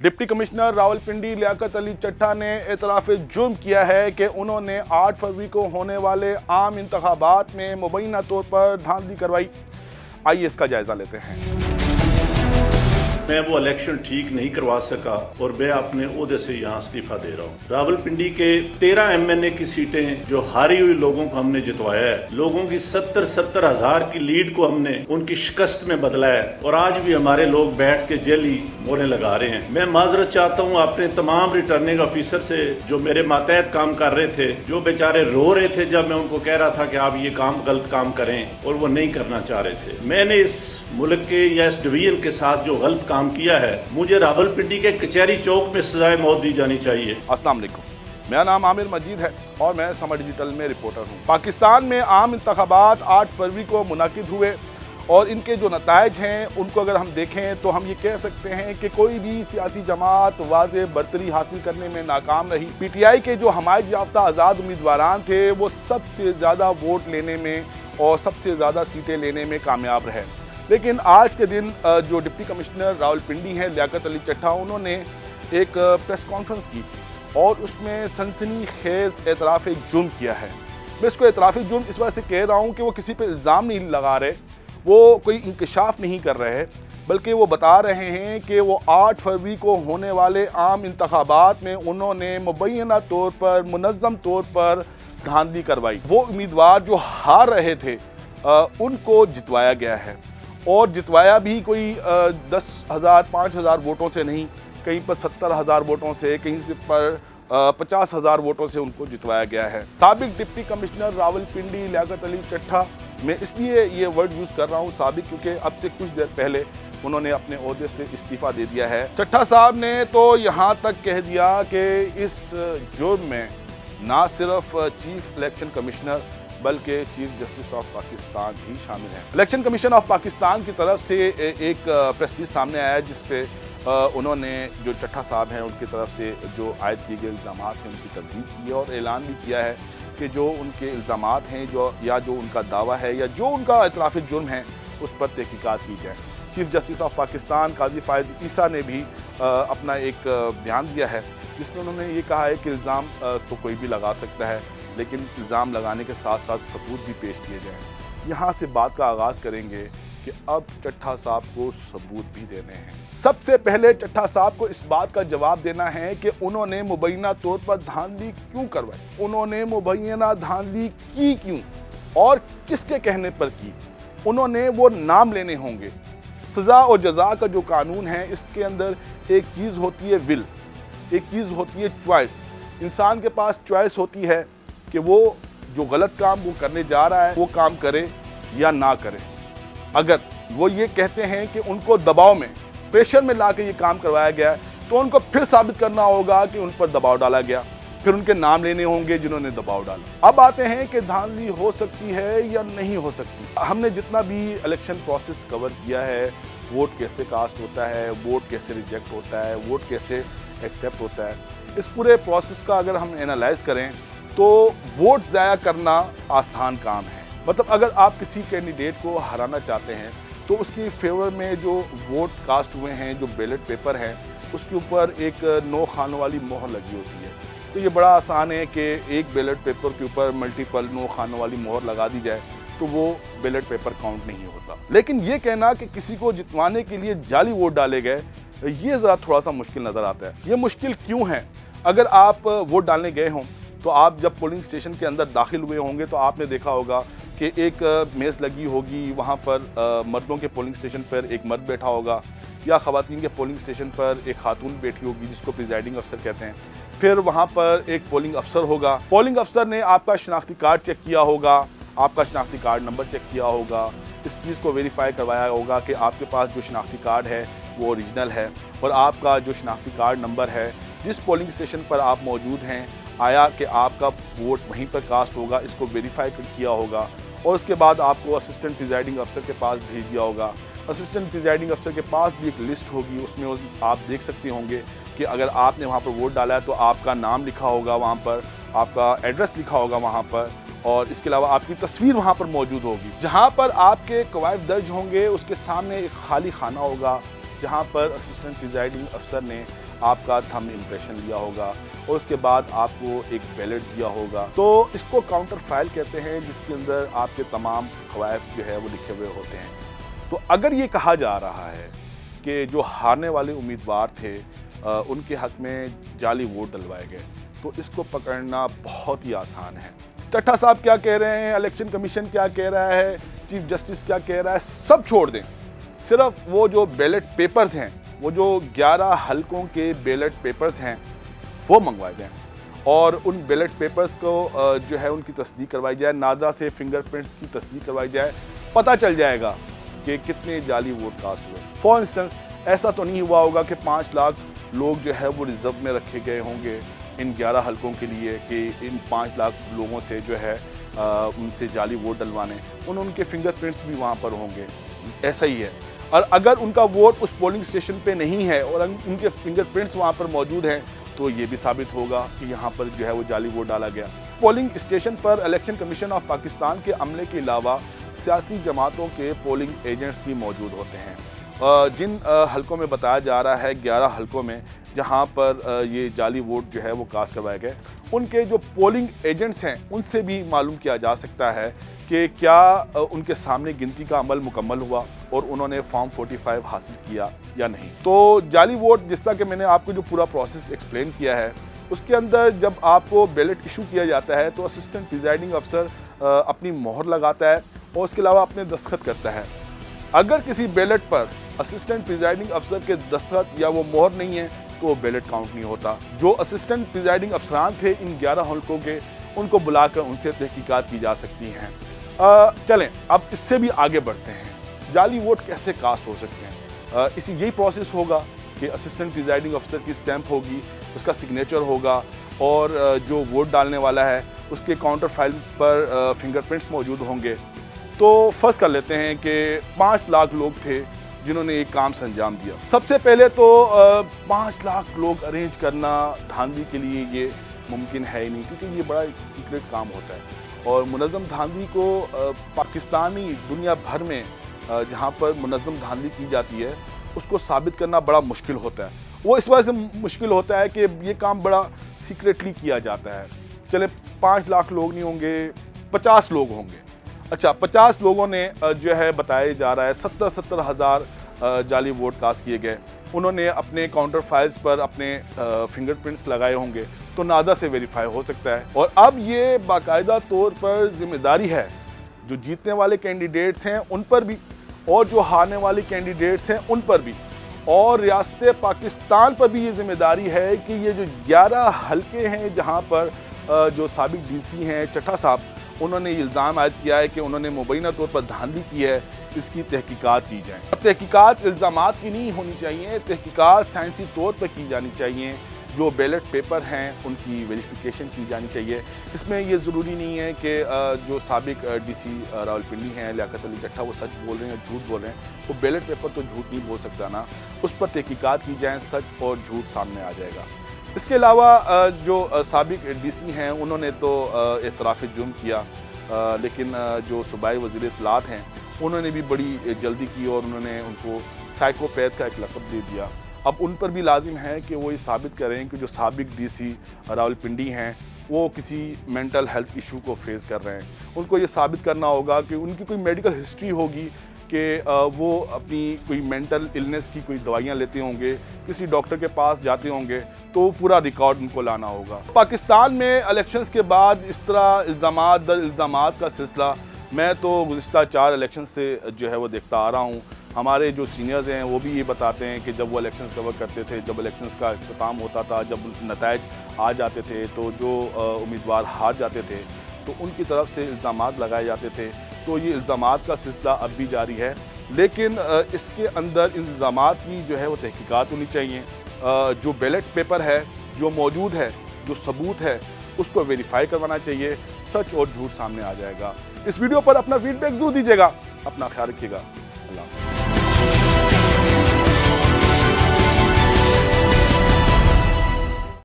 Deputy commissioner Rawalpindi Liaquat Ali चट्टा ने एतराफ़ जुर्म किया है कि उन्होंने 8 फरवरी को होने वाले आम इंतखाबात में मुबैना तौर पर धांधली करवाई। आइए इसका जायजा लेते हैं। मैं वो इलेक्शन ठीक नहीं करवा सका और मैं अपने ओहदे से यहाँ इस्तीफा दे रहा हूँ। रावलपिंडी के 13 MNA की सीटें जो हारी हुई लोगों को हमने जितवाया है, लोगों की 70 हज़ार की लीड को हमने उनकी शिकस्त में बदला है और आज भी हमारे लोग बैठ के जेली मोहरें लगा रहे हैं। मैं माजरत चाहता हूँ अपने तमाम रिटर्निंग ऑफिसर से जो मेरे मातहत काम कर रहे थे, जो बेचारे रो रहे थे जब मैं उनको कह रहा था कि आप ये काम गलत काम करें और वो नहीं करना चाह रहे थे। मैंने इस मुल्क के या इस डिवीजन के साथ जो गलत काम किया है, मुझे रावलपिंडी के कचहरी चौक में सजाए मौत दी जानी चाहिए। अस्सलाम वालेकुम, मेरा नाम आमिर मजीद है और मैं समर डिजिटल में रिपोर्टर हूँ। पाकिस्तान में आम इंतखाबात 8 फरवरी को मुनाकिद हुए और इनके जो नताइज हैं उनको अगर हम देखें तो हम ये कह सकते हैं कि कोई भी सियासी जमात वाज़े बरतरी हासिल करने में नाकाम रही। PTI के जो हमायत याफ्ता आज़ाद उम्मीदवारान थे वो सबसे ज़्यादा वोट लेने में और सबसे ज़्यादा सीटें लेने में कामयाब रहे। लेकिन आज के दिन जो डिप्टी कमिश्नर रावलपिंडी हैं लियाकत अली चट्टा, उन्होंने एक प्रेस कॉन्फ्रेंस की और उसमें सनसनी खेज़ एतराफ़ जुर्म किया है। मैं इसको एतराफ़ जुर्म इस वजह से कह रहा हूँ कि वो किसी पे इल्ज़ाम नहीं लगा रहे, वो कोई इंकशाफ नहीं कर रहे हैं, बल्कि वो बता रहे हैं कि वो 8 फरवरी को होने वाले आम इंतखाबात में उन्होंने मुबैना तौर पर मुनज़्ज़म तौर पर धांधली करवाई। वो उम्मीदवार जो हार रहे थे उनको जितवाया गया है और जितवाया भी कोई 10,000 5,000 वोटों से नहीं, कहीं पर 70,000 वोटों से, कहीं से पर 50,000 वोटों से उनको जितवाया गया है। साबिक डिप्टी कमिश्नर रावलपिंडी लियाकत अली चट्टा, मैं इसलिए ये वर्ड यूज़ कर रहा हूँ साबिक, क्योंकि अब से कुछ देर पहले उन्होंने अपने ओहदे से इस्तीफ़ा दे दिया है। चट्टा साहब ने तो यहाँ तक कह दिया कि इस जुर्म में ना सिर्फ चीफ इलेक्शन कमिश्नर बल्कि चीफ जस्टिस ऑफ पाकिस्तान भी शामिल हैं। इलेक्शन कमीशन ऑफ पाकिस्तान की तरफ से एक प्रेस रिलीज सामने आया है जिस पे उन्होंने जो चट्टा साहब हैं उनकी तरफ से जो आयद किए गए इल्ज़ाम हैं उनकी तकदीर की है और ऐलान भी किया है कि जो उनके इल्ज़ाम हैं जो उनका दावा है या जो उनका एतराफ़ जुर्म है उस पर तहकीकात की जाए। चीफ जस्टिस ऑफ पाकिस्तान काजी फायज़ ईसा ने भी अपना एक बयान दिया है जिसमें उन्होंने ये कहा है कि इल्ज़ाम तो कोई भी लगा सकता है, लेकिन इल्ज़ाम लगाने के साथ साथ सबूत भी पेश किए जाएँ। यहाँ से बात का आगाज़ करेंगे कि अब चट्टा साहब को सबूत भी देने हैं। सबसे पहले चट्टा साहब को इस बात का जवाब देना है कि उन्होंने मुबैना तौर पर धांधली क्यों करवाई, उन्होंने मुबैना धांधली की क्यों और किसके कहने पर की। उन्होंने वो नाम लेने होंगे। सज़ा और जज़ा का जो कानून है इसके अंदर एक चीज़ होती है विल, एक चीज़ होती है चॉइस। इंसान के पास चॉइस होती है कि वो जो गलत काम वो करने जा रहा है वो काम करे या ना करे। अगर वो ये कहते हैं कि उनको दबाव में, प्रेशर में ला के ये काम करवाया गया है तो उनको फिर साबित करना होगा कि उन पर दबाव डाला गया, फिर उनके नाम लेने होंगे जिन्होंने दबाव डाला। अब आते हैं कि धांधली हो सकती है या नहीं हो सकती। हमने जितना भी इलेक्शन प्रोसेस कवर किया है, वोट कैसे कास्ट होता है, वोट कैसे रिजेक्ट होता है, वोट कैसे एक्सेप्ट होता है, इस पूरे प्रोसेस का अगर हम एनालाइज करें तो वोट ज़ाया करना आसान काम है। मतलब अगर आप किसी कैंडिडेट को हराना चाहते हैं तो उसकी फेवर में जो वोट कास्ट हुए हैं, जो बैलेट पेपर है, उसके ऊपर एक नो खानों वाली मोहर लगी होती है। तो ये बड़ा आसान है कि एक बैलेट पेपर के ऊपर मल्टीपल नो खानों वाली मोहर लगा दी जाए तो वो बैलेट पेपर काउंट नहीं होता। लेकिन ये कहना कि किसी को जितवाने के लिए जाली वोट डाले गए, ये ज़रा थोड़ा सा मुश्किल नज़र आता है। ये मुश्किल क्यों है? अगर आप वोट डालने गए हों तो आप जब पोलिंग स्टेशन के अंदर दाखिल हुए होंगे तो आपने देखा होगा कि एक मेज़ लगी होगी, वहाँ पर मर्दों के पोलिंग स्टेशन पर एक मर्द बैठा होगा या ख़वातीन के पोलिंग स्टेशन पर एक खातून बैठी होगी जिसको प्रिजाइडिंग अफसर कहते हैं। फिर वहाँ पर एक पोलिंग अफसर होगा। पोलिंग अफसर ने आपका शनाख्ती कार्ड चेक किया होगा, आपका शनाख्ती कार्ड नंबर चेक किया होगा, इस चीज़ को वेरीफाई करवाया होगा कि आपके पास जो शनाख्ती कार्ड है वो ओरिजिनल है और आपका जो शनाख्ती कार्ड नंबर है जिस पोलिंग स्टेशन पर आप मौजूद हैं, आया कि आपका वोट वहीं पर कास्ट होगा, इसको वेरीफाई किया होगा और उसके बाद आपको असिस्टेंट प्रिजाइडिंग अफसर के पास भेज दिया होगा। असिस्टेंट प्रिजाइडिंग अफसर के पास भी एक लिस्ट होगी, उसमें आप देख सकते होंगे कि अगर आपने वहाँ पर वोट डाला है तो आपका नाम लिखा होगा, वहाँ पर आपका एड्रेस लिखा होगा वहाँ पर, और इसके अलावा आपकी तस्वीर वहाँ पर मौजूद होगी। जहाँ पर आपके कवायद दर्ज होंगे उसके सामने एक खाली खाना होगा जहाँ पर असिस्टेंट प्रिजाइडिंग अफसर ने आपका थंब इम्प्रेशन लिया होगा और उसके बाद आपको एक बैलेट दिया होगा। तो इसको काउंटर फाइल कहते हैं, जिसके अंदर आपके तमाम ख़वाइफ जो है वो लिखे हुए होते हैं। तो अगर ये कहा जा रहा है कि जो हारने वाले उम्मीदवार थे उनके हक़ में जाली वोट डलवाए गए, तो इसको पकड़ना बहुत ही आसान है। चट्टा साहब क्या कह रहे हैं, इलेक्शन कमीशन क्या कह रहा है, चीफ जस्टिस क्या कह रहा है, सब छोड़ दें। सिर्फ वो जो बैलेट पेपर्स हैं, वो जो 11 हलकों के बैलेट पेपर्स हैं, वो मंगवाए जाएं और उन बैलेट पेपर्स को जो है उनकी तस्दीक करवाई जाए, नादरा से फिंगरप्रिंट्स की तस्दीक करवाई जाए, पता चल जाएगा कि कितने जाली वोट कास्ट हुए। फॉर इंस्टेंस ऐसा तो नहीं हुआ होगा कि 5 लाख लोग जो है वो रिजर्व में रखे गए होंगे इन 11 हलकों के लिए कि इन 5 लाख लोगों से जो है उनसे जाली वोट डलवाने, उनके फिंगरप्रिंट्स भी वहाँ पर होंगे। ऐसा ही है। और अगर उनका वोट उस पोलिंग स्टेशन पे नहीं है और उनके फिंगरप्रिंट्स वहाँ पर मौजूद हैं, तो ये भी साबित होगा कि यहाँ पर जो है वो जाली वोट डाला गया। पोलिंग स्टेशन पर इलेक्शन कमीशन ऑफ पाकिस्तान के अमले के अलावा सियासी जमातों के पोलिंग एजेंट्स भी मौजूद होते हैं। जिन हलकों में बताया जा रहा है 11 हलकों में जहाँ पर ये जाली वोट जो है वो कास्ट करवाए गए, उनके जो पोलिंग एजेंट्स हैं उनसे भी मालूम किया जा सकता है कि क्या उनके सामने गिनती का अमल मुकम्मल हुआ और उन्होंने फॉर्म 45 हासिल किया या नहीं। तो जाली वोट, जिस तरह कि मैंने आपको जो पूरा प्रोसेस एक्सप्लेन किया है, उसके अंदर जब आपको बैलेट इशू किया जाता है तो असिस्टेंट प्रिजाइडिंग अफसर अपनी मोहर लगाता है और उसके अलावा अपने दस्तखत करता है। अगर किसी बैलेट पर असिस्टेंट प्रिजाइडिंग अफसर के दस्तखत या वो मोहर नहीं है तो वो बैलेट काउंट नहीं होता। जो असिस्टेंट प्रिजाइडिंग अफसरान थे इन 11 हलकों के, उनको बुलाकर उनसे तहकीकात की जा सकती हैं। चलें अब इससे भी आगे बढ़ते हैं, जाली वोट कैसे कास्ट हो सकते हैं। इसी यही प्रोसेस होगा कि असिस्टेंट प्रिजाइडिंग अफसर की स्टैंप होगी, उसका सिग्नेचर होगा और जो वोट डालने वाला है उसके काउंटर फाइल पर फिंगरप्रिंट्स मौजूद होंगे। तो फ़र्ज़ कर लेते हैं कि 5 लाख लोग थे जिन्होंने एक काम से अंजाम दिया। सबसे पहले तो 5 लाख लोग अरेंज करना धांधली के लिए ये मुमकिन है ही नहीं, क्योंकि ये बड़ा एक सीक्रेट काम होता है और मुनज़्ज़म धांधली को पाकिस्तानी दुनिया भर में जहाँ पर मुनज़्ज़म धांधली की जाती है उसको साबित करना बड़ा मुश्किल होता है। वो इस वजह से मुश्किल होता है कि ये काम बड़ा सीक्रेटली किया जाता है। चले 5 लाख लोग नहीं होंगे, 50 लोग होंगे। अच्छा, 50 लोगों ने जो है बताया जा रहा है 70 हज़ार जाली वोट कास्ट किए गए। उन्होंने अपने काउंटर फाइल्स पर अपने फिंगरप्रिंट्स लगाए होंगे, तो नादा से वेरीफाई हो सकता है। और अब ये बाकायदा तौर पर जिम्मेदारी है जो जीतने वाले कैंडिडेट्स हैं उन पर भी और जो हारने वाले कैंडिडेट्स हैं उन पर भी, और रियासत पाकिस्तान पर भी ये जिम्मेदारी है कि ये जो 11 हलके हैं जहाँ पर जो साबिक डीसी हैं चट्टा साहब, उन्होंने इल्ज़ाम आयद किया है कि उन्होंने मुबैना तौर पर धांधली की है, इसकी तहकीकात की जाए। तहकीकात इल्ज़ामात की नहीं होनी चाहिए, तहकीकात साइंसी तौर पर की जानी चाहिए। जो बैलेट पेपर हैं उनकी वेरिफिकेशन की जानी चाहिए। इसमें ये ज़रूरी नहीं है कि जो साबिक डीसी रावलपिंडी हैं लियाकत अली चट्टा वो सच बोल रहे हैं या झूठ बोल रहे हैं। वो बैलेट पेपर तो झूठ नहीं बोल सकता ना, उस पर तहकीकात की जाए, सच और झूठ सामने आ जाएगा। इसके अलावा जो साबिक डीसी हैं उन्होंने तो एतराफ़ जुर्म किया, लेकिन जो सूबाई वज़ीर इत्तलात हैं उन्होंने भी बड़ी जल्दी की और उन्होंने उनको साइकोपैथ का एक लक़ब दे दिया। अब उन पर भी लाजिम है कि वो ये साबित करें कि जो साबिक डीसी रावलपिंडी हैं वो किसी मेंटल हेल्थ इशू को फेस कर रहे हैं। उनको ये साबित करना होगा कि उनकी कोई मेडिकल हिस्ट्री होगी कि वो अपनी कोई मेंटल इलनेस की कोई दवाइयाँ लेते होंगे, किसी डॉक्टर के पास जाते होंगे, तो पूरा रिकॉर्ड उनको लाना होगा। पाकिस्तान में इलेक्शंस के बाद इस तरह इल्ज़ामात दर इल्ज़ामात का सिलसिला मैं तो गुज़िश्ता 4 इलेक्शन से जो है वो देखता आ रहा हूँ। हमारे जो सीनियर्स हैं वो भी ये बताते हैं कि जब वो इलेक्शंस कवर करते थे, जब इलेक्शंस का इख्तिताम होता था, जब नताइज आ जाते थे, तो जो उम्मीदवार हार जाते थे तो उनकी तरफ से इल्ज़ामात लगाए जाते थे। तो ये इल्ज़ामात का सिलसिला अब भी जारी है, लेकिन इसके अंदर इल्ज़ामात की जो है वो तहकीकात होनी चाहिए। जो बैलेट पेपर है जो मौजूद है, जो सबूत है, उसको वेरीफाई करवाना चाहिए, सच और झूठ सामने आ जाएगा। इस वीडियो पर अपना फीडबैक ज़रूर दीजिएगा। अपना ख्याल रखिएगा। अल्लाह।